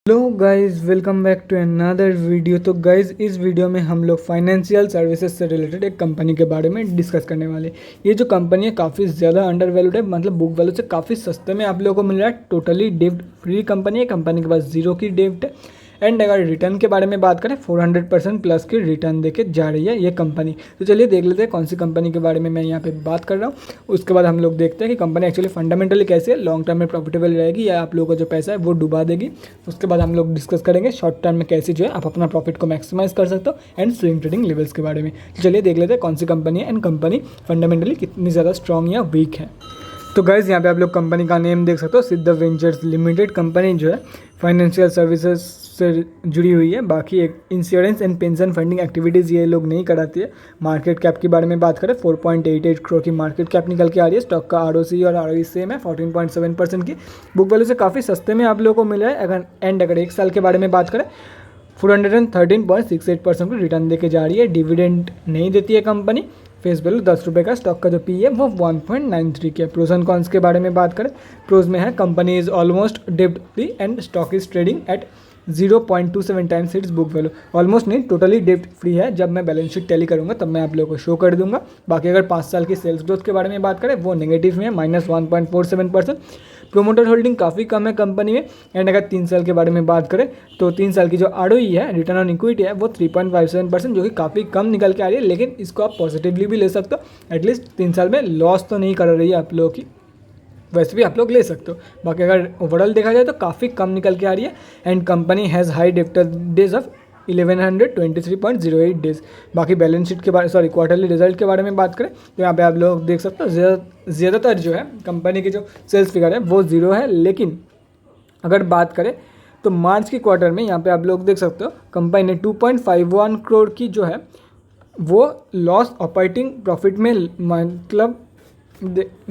Hello guys, welcome back to another video. तो guys, इस video में हम लोग फाइनेंशियल सर्विसेज से रिलेटेड एक कंपनी के बारे में डिस्कस करने वाले। ये जो कंपनी है काफ़ी ज़्यादा अंडर वैल्यूड है, मतलब बुक वैल्यू से काफ़ी सस्ते में आप लोगों को मिल रहा है। टोटली डेब्ट फ्री कंपनी है, कंपनी के पास जीरो की डेब्ट है। एंड अगर रिटर्न के बारे में बात करें 400% प्लस की रिटर्न देके जा रही है ये कंपनी। तो चलिए देख लेते हैं कौन सी कंपनी के बारे में मैं यहाँ पे बात कर रहा हूँ। उसके बाद हम लोग देखते हैं कि कंपनी एक्चुअली फंडामेंटली कैसे है, लॉन्ग टर्म में प्रॉफिटेबल रहेगी या आप लोगों का जो पैसा है वो डुबा देगी। उसके बाद हम लोग डिस्कस करेंगे शॉर्ट टर्म में कैसे जो है आप अपना प्रॉफिट को मैक्सिमाइज कर सकते हो एंड स्विंग ट्रेडिंग लेवल्स के बारे में। तो चलिए देख लेते हैं कौन सी कंपनी है एंड कंपनी फंडामेंटली कितनी ज़्यादा स्ट्रॉन्ग या वीक है। तो गाइज़ यहाँ पे आप लोग कंपनी का नेम देख सकते हो, सिद्ध वेंचर्स लिमिटेड। कंपनी जो है फाइनेंशियल सर्विसेज से जुड़ी हुई है। बाकी एक insurance and pension funding activities ये लोग नहीं कराती है। मार्केट कैप के बारे में बात करें 4.88 करोड़ की मार्केट कैप निकल के आ रही है। स्टॉक का ROC और ROE सेम है 14.7% की। बुक वैल्यू से काफ़ी सस्ते में आप लोगों को मिल रहा है। अगर एक साल के बारे में बात करें 413.68% की रिटर्न देके जा रही है। डिविडेंड नहीं देती है कंपनी। फेस वैल्यू 10 रुपये का। स्टॉक का जो पी है वो 1.93 के। प्रोज एंड कॉन्स के बारे में बात करें, प्रोज में है कंपनी इज ऑलमोस्ट डेब्ट free and stock is trading at 0.27 times it's book value. Almost नहीं, टोटली डेब्ट फ्री है। जब मैं बैलेंस शीट टैली करूंगा तब मैं आप लोगों को शो कर दूंगा। बाकी अगर 5 साल की सेल्स ग्रोथ के बारे में बात करें वो नेगेटिव में है, -1.47%। प्रोमोटर होल्डिंग काफ़ी कम है कंपनी में। एंड अगर 3 साल के बारे में बात करें तो 3 साल की जो ROE है, रिटर्न ऑन इक्विटी है, वो 3.57%, जो कि काफ़ी कम निकल के आ रही है। लेकिन इसको आप पॉजिटिवली भी ले सकते हो। एटलीस्ट 3 साल में लॉस तो नहीं कर रही है आप लोगों की, वैसे भी आप लोग ले सकते हो। बाकी अगर ओवरऑल देखा जाए तो काफ़ी कम निकल के आ रही है। And company has high debtor days of 1123.08 days. बाकी बैलेंस शीट के बारे क्वार्टरली रिजल्ट के बारे में बात करें तो यहाँ पे आप लोग देख सकते हो ज़्यादातर जो है कंपनी की जो सेल्स फिगर है वो ज़ीरो है। लेकिन अगर बात करें तो मार्च के क्वार्टर में यहाँ पे आप लोग देख सकते हो कंपनी ने 2.51 करोड़ की जो है वो लॉस ऑपरेटिंग प्रॉफिट में, मतलब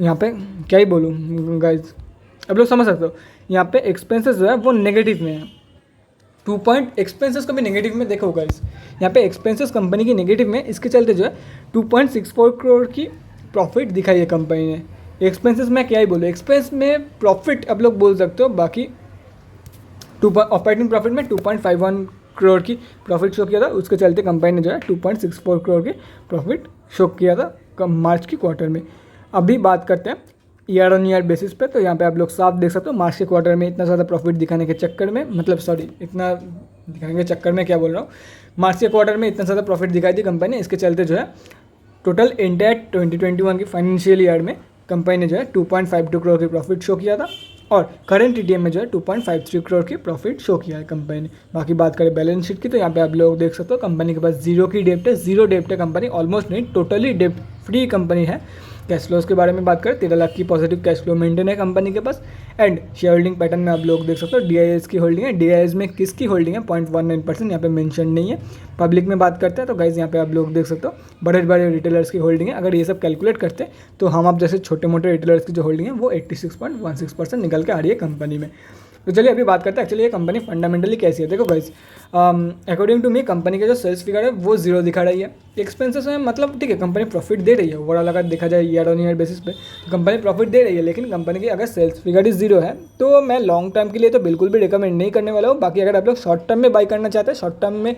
यहाँ पे क्या ही बोलूँ गाइज, आप लोग समझ सकते हो। यहाँ पे एक्सपेंसेस जो है वो नेगेटिव में है। एक्सपेंसेस कभी नेगेटिव में देखो गाइज, यहाँ पे एक्सपेंसेस कंपनी की नेगेटिव में, इसके चलते जो है 2.64 करोड़ की प्रॉफिट दिखाई है कंपनी ने। एक्सपेंसेस में क्या ही बोलूँ, एक्सपेंस में प्रॉफिट आप लोग बोल सकते हो। बाकी ऑपरेटिंग प्रॉफिट में 2.51 करोड़ की प्रॉफिट शो किया था। उसके चलते कंपनी ने जो है 2.64 करोड़ की प्रॉफिट शो किया था मार्च की क्वार्टर में। अभी बात करते हैं ईयर ऑन ईयर बेसिस पे। तो यहाँ पे आप लोग साफ देख सकते हो मार्च के क्वार्टर में इतना ज़्यादा प्रॉफिट दिखाने के चक्कर में, इतना दिखाने के चक्कर में क्या बोल रहा हूँ, मार्च के क्वार्टर में इतना ज़्यादा प्रॉफिट दिखाई थी कंपनी ने। इसके चलते जो है टोटल इंटायर 2021 की फाइनेंशियल ईयर में कंपनी ने जो है 2.52 करोड़ की प्रॉफिट शो किया था। और करंट TTM में जो है 2.53 करोड़ की प्रॉफिट शो किया है कंपनी ने। बाकी बात करें बैलेंस शीट की तो यहाँ पे आप लोग देख सकते हो कंपनी के पास जीरो की डेब्ट है। जीरो डेब्ट है कंपनी, ऑलमोस्ट नहीं, टोटली डेब्ट फ्री कंपनी है। कैश फ्लोज के बारे में बात करें 13 लाख की पॉजिटिव कैश फ्लो मेंटेन है कंपनी के पास। एंड शेयर होल्डिंग पैटर्न में आप लोग देख सकते हो DIS की होल्डिंग है। DIS में किसकी होल्डिंग है 0.19%, यहाँ पे मेंशन नहीं है। पब्लिक में बात करते हैं तो गाइज यहाँ पे आप लोग देख सकते हो बड़े बड़े रिटेलर्स की होल्डिंग है। अगर ये सब कैलकुलेट करते हैं तो हम आप जैसे छोटे मोटे रिटेलर्स की जो होल्डिंग है वो 86.16% निकल के आ रही है कंपनी में। तो चलिए अभी बात करते हैं एक्चुअली ये कंपनी फंडामेंटली कैसी है। देखो guys, according to me company का जो सेल्स फिगर है वो जीरो दिखा रही है। एक्सपेंसेस में मतलब ठीक है कंपनी प्रॉफिट दे रही है। ओवरऑल अगर देखा जाए ईयर ऑन ईयर बेसिस पे तो कंपनी प्रॉफिट दे रही है। लेकिन कंपनी की अगर सेल्स फिगर इज जीरो है तो मैं लॉन्ग टर्म के लिए तो बिल्कुल भी रिकमेंड नहीं करने वाला हूँ। बाकी अगर आप लोग शॉर्ट टर्म में बाई करना चाहते हैं, शॉर्ट टर्म में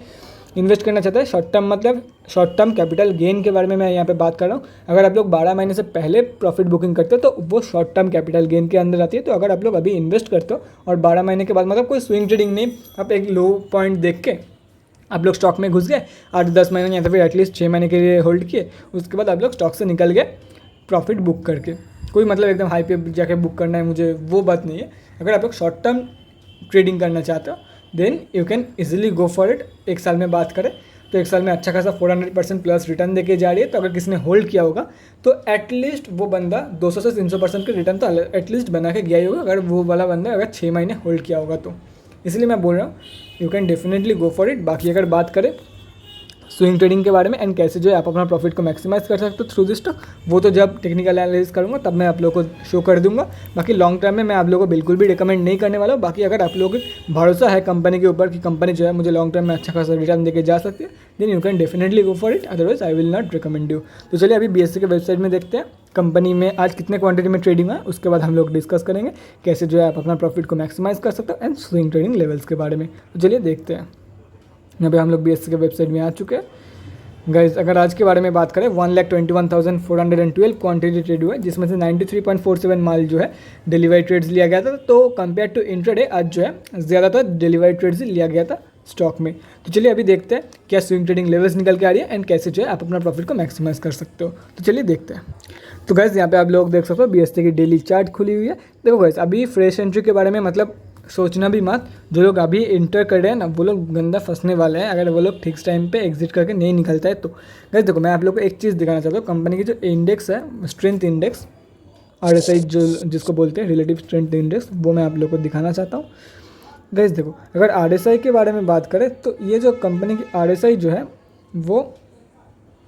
इन्वेस्ट करना चाहते हैं, शॉर्ट टर्म मतलब शॉर्ट टर्म कैपिटल गेन के बारे में मैं यहाँ पे बात कर रहा हूँ। अगर आप लोग 12 महीने से पहले प्रॉफिट बुकिंग करते हो तो वो शॉर्ट टर्म कैपिटल गेन के अंदर आती है। तो अगर आप लोग अभी इन्वेस्ट करते हो और 12 महीने के बाद, मतलब कोई स्विंग ट्रेडिंग नहीं, आप एक लो पॉइंट देख के आप लोग स्टॉक में घुस गए 8-10 महीने या तो फिर एटलीस्ट 6 महीने के लिए होल्ड किए, उसके बाद आप लोग स्टॉक से निकल गए प्रॉफिट बुक करके। कोई मतलब एकदम हाई पे जाके बुक करना है मुझे, वो बात नहीं है। अगर आप लोग शॉर्ट टर्म ट्रेडिंग करना चाहते हो then you can easily go for it. एक साल में बात करें तो एक साल में अच्छा खासा 400% प्लस रिटर्न देके जा रही है। तो अगर किसी ने होल्ड किया होगा तो एटलीस्ट वो बंदा 200 से 300% के रिटर्न तो एटलीस्ट बना के गया ही होगा, अगर वो वाला बंदा अगर 6 महीने होल्ड किया होगा तो। इसलिए मैं बोल रहा हूँ you can definitely go for it. बाकी अगर बात करें स्विंग ट्रेडिंग के बारे में एंड कैसे जो है आप अपना प्रॉफिट को मैक्सिमाइज कर सकते हो थ्रू दिस स्टॉक, वो तो जब टेक्निकल एनालिसिस करूँगा तब मैं आप लोगों को शो कर दूंगा। बाकी लॉन्ग टर्म में मैं आप लोगों को बिल्कुल भी रिकमेंड नहीं करने वाला हूँ। बाकी अगर आप लोगों को भरोसा है कंपनी के ऊपर कि कंपनी जो है मुझे लॉन्ग टर्म में अच्छा खासा रिटर्न देके जा सकती है, then you can definitely go for it, otherwise I will not recommend you. तो चलिए अभी BSE के वेबसाइट में देखते हैं कंपनी में आज कितने क्वांटिटी में ट्रेडिंग है, उसके बाद हम लोग डिस्कस करेंगे कैसे जो है आप अपना प्रॉफिट को मैक्सिमाइज कर सकते हो एंड स्विंग ट्रेडिंग लेवल्स के बारे में। तो चलिए देखते हैं। यहाँ पे हम लोग BSE के वेबसाइट में आ चुके हैं गाइज। अगर आज के बारे में बात करें 1,21,412 क्वांटिटी ट्रेड हुआ है, जिसमें से 93.47 माल जो है डिलीवरी ट्रेड्स लिया गया था। तो कंपेयर टू इंट्राडे आज जो है ज़्यादातर डिलीवरी ट्रेड्स लिया गया था स्टॉक में। तो चलिए अभी देखते हैं क्या स्विंग ट्रेडिंग लेवल्स निकल के आ रही है एंड कैसे जो है आप अपना प्रॉफिट को मैक्सिमाइज कर सकते हो। तो चलिए देखते हैं। तो गाइज यहाँ पे आप लोग देख सकते हो BSE की डेली चार्ट खुली हुई है। देखो गाइज अभी फ्रेश एंट्री के बारे में मतलब सोचना भी मत, जो लोग अभी इंटर कर रहे हैं ना वो लोग गंदा फंसने वाले हैं अगर वो लोग फिक्स टाइम पे एग्जिट करके नहीं निकलता है। तो गाइस देखो मैं आप लोग को एक चीज़ दिखाना चाहता हूँ, कंपनी की जो इंडेक्स है स्ट्रेंथ इंडेक्स RSI जो जिसको बोलते हैं रिलेटिव स्ट्रेंथ इंडेक्स, वो मैं आप लोग को दिखाना चाहता हूँ। गाइस देखो अगर RSI के बारे में बात करें तो ये जो कंपनी की RSI जो है वो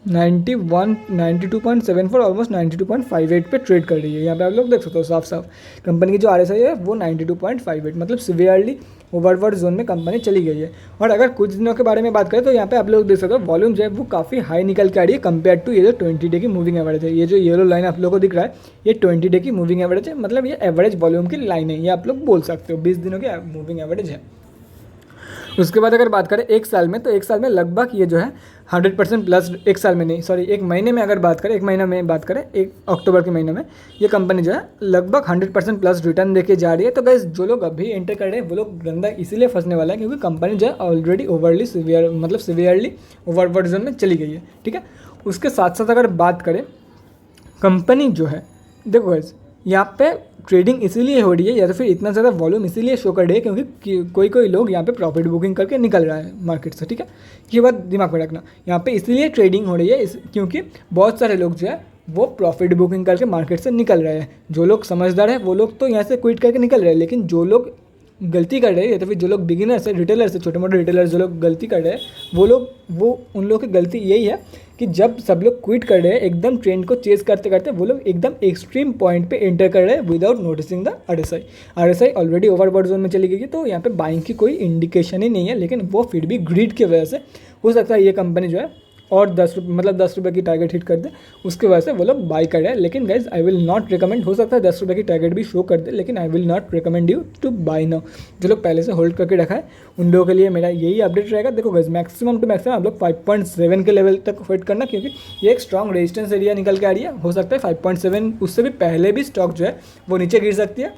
92.74 ऑलमोस्ट 92.58 पे ट्रेड कर रही है। यहाँ पे आप लोग देख सकते हो साफ साफ कंपनी की जो RSI है वो 92.58 मतलब सीवियरली ओवरवर्ड जोन में कंपनी चली गई है। और अगर कुछ दिनों के बारे में बात करें तो यहाँ पे आप लोग देख सकते हो वॉल्यूम जो है वो काफ़ी हाई निकल के आ रही है कंपेयर टू ये जो 20 डे की मूविंग एवरेज है। ये जो येलो लाइन आप लोगों को दिख रहा है ये 20 डे की मूविंग एवरेज है, मतलब ये एवरेज वॉल्यूम की लाइन है, ये आप लोग बोल सकते हो 20 दिनों की मूविंग एवरेज है। उसके बाद अगर बात करें एक साल में, तो एक साल में लगभग ये जो है 100% प्लस, एक साल में नहीं सॉरी एक महीने में अगर बात करें, एक महीना में बात करें, एक अक्टूबर के महीने में ये कंपनी जो है लगभग 100% प्लस रिटर्न देके जा रही है। तो गाइस जो लोग अभी एंटर कर रहे हैं वो लोग गंदा इसीलिए फंसने वाला है क्योंकि कंपनी जो है ऑलरेडी ओवरली सीवियर मतलब सीवियरली ओवरवर्ड जोन में चली गई है। ठीक है, उसके साथ साथ अगर बात करें कंपनी जो है, देखो गाइस यहाँ पे ट्रेडिंग इसीलिए हो रही है या तो फिर इतना ज़्यादा वॉल्यूम इसीलिए शो कर रही है क्योंकि कोई लोग यहाँ पे प्रॉफिट बुकिंग करके निकल रहा है मार्केट से। ठीक है, ये बात दिमाग में रखना, यहाँ पे इसीलिए ट्रेडिंग हो रही है क्योंकि बहुत सारे लोग जो है वो प्रॉफिट बुकिंग करके मार्केट से निकल रहे हैं। जो लोग समझदार हैं वो लोग तो यहाँ से क्विट करके निकल रहे हैं, लेकिन जो लोग गलती कर रहे हैं या तो फिर जो लोग बिगिनर्स है, रिटेलर्स है, छोटे मोटे रिटेलर्स जो लोग गलती कर रहे हैं वो उन लोगों की गलती यही है कि जब सब लोग क्विट कर रहे हैं एकदम ट्रेंड को चेज करते करते वो लोग एकदम एक्सट्रीम पॉइंट पे एंटर कर रहे हैं without noticing the RSI already overbought zone में चली गई है। तो यहाँ पे बाइंग की कोई इंडिकेशन ही नहीं है, लेकिन वो फिर भी ग्रीड की वजह से हो सकता है ये कंपनी जो है और 10 रुपये की टारगेट हिट कर दे, उसके वजह से वो लोग बाई कर रहे हैं। लेकिन guys I will not recommend, हो सकता है 10 रुपये की टारगेट भी शो कर दे, लेकिन आई will not recommend you two by now. जो लोग पहले से होल्ड करके रखा है उन लोगों के लिए मेरा यही अपडेट रहेगा। देखो गाइज मैक्सिमम टू मैक्सिमम आप लोग 5.7 के लेवल तक वेट करना, क्योंकि ये एक स्ट्रॉन्ग रेजिस्टेंस एरिया निकल के आ रही है। हो सकता है 5.7 उससे भी पहले भी स्टॉक जो है वो नीचे गिर सकती है।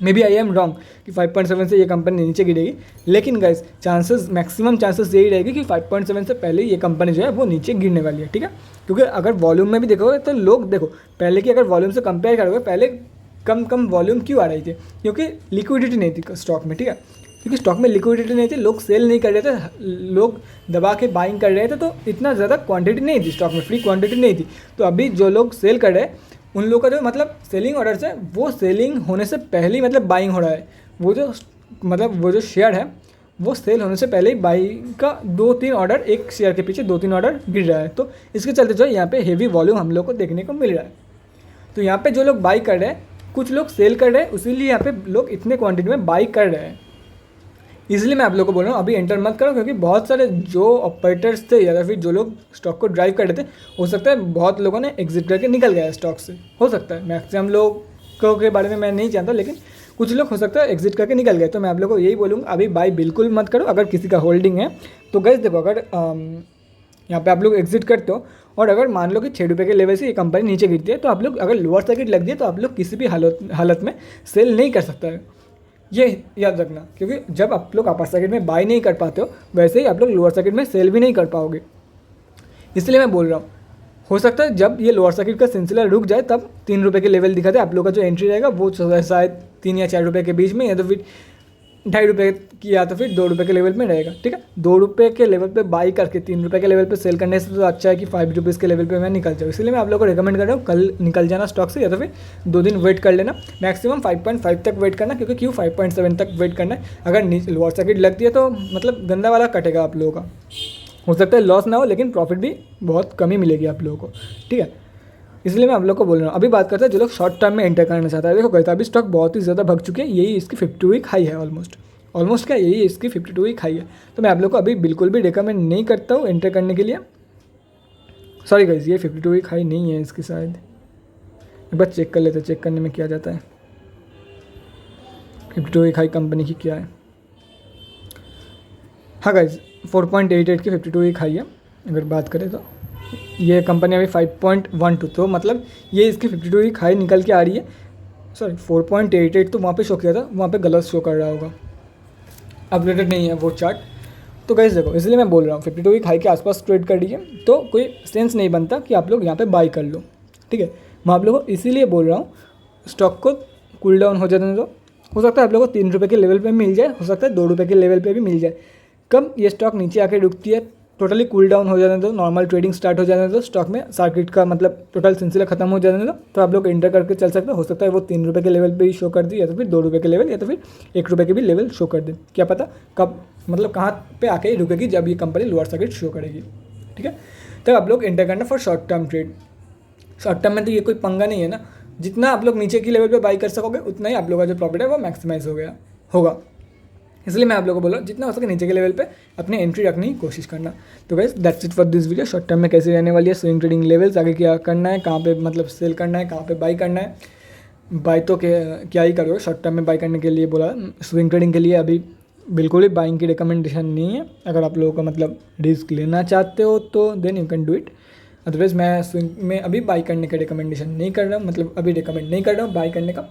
Maybe I am wrong कि 5.7 से ये कंपनी नीचे गिरेगी, लेकिन गाइस चांसेस मैक्सिमम चांसेस यही रहेगी कि 5.7 से पहले ये कंपनी जो है वो नीचे गिरने वाली है। ठीक है, क्योंकि अगर वॉल्यूम में भी देखोगे तो लोग देखो पहले की अगर वॉल्यूम से कंपेयर करोगे पहले कम वॉल्यूम क्यों आ रही थी, क्योंकि लिक्विडिटी नहीं थी स्टॉक में। ठीक है, क्योंकि स्टॉक में लिक्विडिटी नहीं थी, लोग सेल नहीं कर रहे थे, लोग दबा के बाइंग कर रहे थे, तो इतना ज़्यादा क्वांटिटी नहीं थी स्टॉक में, फ्री क्वांटिटी नहीं थी। तो अभी जो लोग सेल कर रहे हैं उन लोगों का जो मतलब सेलिंग ऑर्डर्स है वो सेलिंग होने से पहले ही मतलब बाइंग हो रहा है। वो जो शेयर है वो सेल होने से पहले ही बाइंग का 2-3 ऑर्डर, एक शेयर के पीछे 2-3 ऑर्डर गिर रहा है। तो इसके चलते जो है यहाँ पे हेवी वॉल्यूम हम लोग को देखने को मिल रहा है। तो यहाँ पे जो लोग बाई कर रहे हैं, कुछ लोग सेल कर रहे हैं, इसीलिए यहाँ पे लोग इतने क्वान्टिटी में बाई कर रहे हैं। इसलिए मैं आप लोगों को बोल रहा हूँ अभी एंटर मत करो, क्योंकि बहुत सारे जो ऑपरेटर्स थे या फिर जो लोग स्टॉक को ड्राइव कर रहे थे, हो सकता है बहुत लोगों ने एग्जिट करके निकल गया स्टॉक से। हो सकता है, मैक्सिमम लोगों के बारे में मैं नहीं जानता, लेकिन कुछ लोग हो सकता है एग्जिट करके निकल गए। तो मैं आप लोगों को यही बोलूँगा अभी बाई बिल्कुल मत करो। अगर किसी का होल्डिंग है तो गाइस देखो, अगर यहाँ पे आप लोग एग्जिट करते हो और अगर मान लो कि 6 रुपये के लेवल से ये कंपनी नीचे गिरती है, तो आप लोग अगर लोअर सर्किट लग जाए तो आप लोग किसी भी हालत में सेल नहीं कर सकता है, ये याद रखना। क्योंकि जब आप लोग अपर सर्किट में बाई नहीं कर पाते हो, वैसे ही आप लोग लोअर सर्किट में सेल भी नहीं कर पाओगे। इसलिए मैं बोल रहा हूँ हो सकता है जब ये लोअर सर्किट का सिलसिला रुक जाए तब 3 रुपये के लेवल दिखाते आप लोग का जो एंट्री रहेगा वो शायद 3 या 4 रुपये के बीच में, या तो फिर 2.5 रुपये की या तो फिर 2 रुपये के लेवल में रहेगा। ठीक है, 2 रुपये के लेवल पे बाई करके 3 रुपये के लेवल पे सेल करने से तो अच्छा है कि 5 रुपीज़ के लेवल पे मैं निकल जाऊँ। इसलिए मैं आप लोगों को रिकमेंड कर रहा हूँ कल निकल जाना स्टॉक से, या तो फिर 2 दिन वेट कर लेना, मैक्सिमम 5.5 तक वेट करना। क्योंकि क्यों 5.7 तक वेट करना है, अगर लोअर सर्किट लगती है तो मतलब गंदा वाला कटेगा आप लोगों का। हो सकता है लॉस ना हो, लेकिन प्रॉफिट भी बहुत कम ही मिलेगी आप लोगों को, ठीक है। इसलिए मैं आप लोग को बोल रहा हूँ। अभी बात करते हैं जो लोग शॉर्ट टर्म में एंटर करना चाहता है। देखो गई अभी स्टॉक बहुत ही ज़्यादा भग चुके हैं, यही इसकी 52 वीक हाई है ऑलमोस्ट क्या यही इसकी 52 वीक हाई है। तो मैं आप लोग को अभी बिल्कुल भी रिकमेंड नहीं करता हूँ एंटर करने के लिए। सॉरी गाइस, ये 52 वीक हाई नहीं है इसकी, शायद एक बार चेक कर लेते हैं, चेक करने में क्या जाता है 52 वीक हाई कंपनी की क्या है। हाँ गाइस 4.88 की 52 वीक हाई है। अगर बात करें तो ये कंपनी अभी 5.12, तो मतलब ये इसकी 52 वीक हाई निकल के आ रही है। सॉरी 4.88 तो वहाँ पे शो किया था, वहाँ पे गलत शो कर रहा होगा, अपडेटेड नहीं है वो चार्ट। तो गाइस देखो, इसलिए मैं बोल रहा हूँ 52 वीक हाई के आसपास ट्रेड कर रही है, तो कोई सेंस नहीं बनता कि आप लोग यहाँ पे बाई कर लो, ठीक है। मैं आप लोगों को इसीलिए बोल रहा हूँ स्टॉक को कूल डाउन हो जाने दो। हो सकता है आप लोगों को 3 रुपये के लेवल पे मिल जाए, हो सकता है 2 रुपये के लेवल पे भी मिल जाए। कब ये स्टॉक नीचे आके रुकती है, टोटली कूल डाउन हो जाने दो, नॉर्मल ट्रेडिंग स्टार्ट हो जाने दो, स्टॉक में सर्किट का मतलब टोटल सिलसिला खत्म हो जाने दो, तो आप लोग इंटर करके चल सकते हो सकता है वो 3 रुपये के लेवल पे ही शो कर दी, या तो फिर 2 रुपये के लेवल, या तो फिर 1 रुपये के भी लेवल शो कर दे। क्या पता कब मतलब कहाँ पे आके रुकेगी, जब ये कंपनी लोअर सर्किट शो करेगी, ठीक है। तब आप लोग इंटर करना for short term trade. Short term में तो ये कोई पंगा नहीं है ना, जितना आप लोग नीचे की लेवल पे बाई कर सकोगे उतना ही आप लोगों का जो प्रॉफिट है वो मैक्सिमाइज होगा। इसलिए मैं आप लोगों को बोला जितना हो सके नीचे के लेवल पे अपनी एंट्री रखने की कोशिश करना। तो guys that's it for this video. Short term में कैसे रहने वाली है, स्विंग ट्रेडिंग लेवल्स, आगे क्या करना है, कहाँ पे मतलब सेल करना है, कहाँ पे बाई करना है। बाई तो क्या ही करोगे, शॉर्ट टर्म में बाई करने के लिए बोला, स्विंग ट्रेडिंग के लिए अभी बिल्कुल ही बाइंग की रिकमेंडेशन नहीं है। अगर आप लोगों का मतलब रिस्क लेना चाहते हो तो then you can do it, otherwise मैं स्विंग में अभी बाई करने का रिकमेंडेशन नहीं कर रहा हूँ, मतलब अभी रिकमेंड नहीं कर रहा हूँ बाई करने का,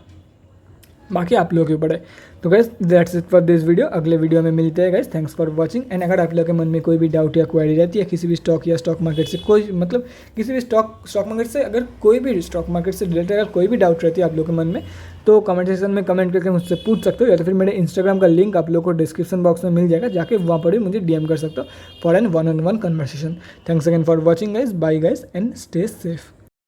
बाकी आप लोगों के ऊपर है। तो guys that's it for this video. अगले वीडियो में मिलते हैं guys, thanks for watching. And अगर आप लोगों के मन में कोई भी डाउट या क्वेरी रहती है किसी भी स्टॉक या स्टॉक मार्केट से, कोई मतलब किसी भी स्टॉक मार्केट से, अगर कोई भी स्टॉक मार्केट से रिलेटेड अगर कोई भी डाउट रहती है आप लोगों के मन में, तो कमेंट सेक्शन में कमेंट करके मुझसे पूछ सकते हो, या तो फिर मेरे इंस्टाग्राम का लिंक आप लोगों को डिस्क्रिप्शन बॉक्स में मिल जाएगा, जाके वहाँ पर भी मुझे DM कर सकते हो for an 1-on-1 conversation. Thanks again for watching guys, bye guys and stay safe.